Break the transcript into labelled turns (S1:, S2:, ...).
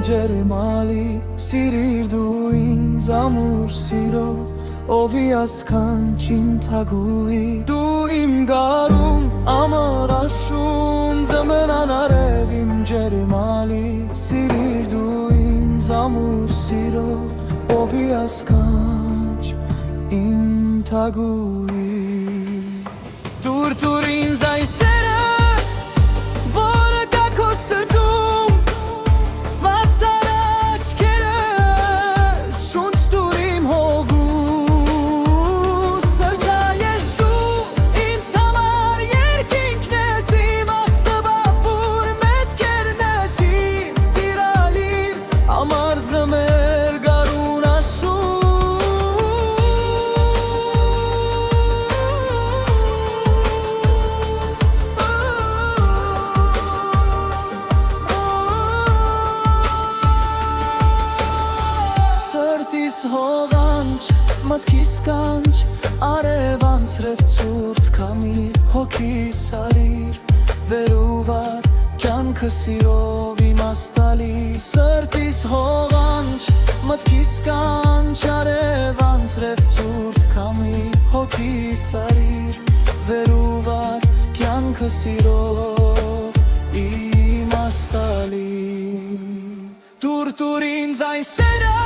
S1: ջերմալի սիրիր դու ինձ ամուր սիրով ով իասքանչին թագուի դու իմ գարուն ամարաշուն ձմեռան արև իմ ջերմալի սիրիր դու ինձ ամուր սիրով ով իասքանչ իմ թագուի դուր ինձ այն սերը որը կա քո սրտում բացար աչքերս շունչ դուր իմ հոգուս սրտա ես դու ինձ համար երկինքն ես իմ աստվածուր մետքերն ես իմ սիրալիր ամար ձմեր գարուն Սրտիս հողանչ, մտքիս կանչ, արև անցրև ծուրտ կամիր, հոգիս արիր, վերուվար, կյանքը սիրով իմաստալի Սրտիս հողանչ, մտքիս կանչ, արև անցրև ծուրտ կամիր, հոգիս արիր, վերուվար, կյանքը սիրով իմաստալի Դուր ինձ այն սերը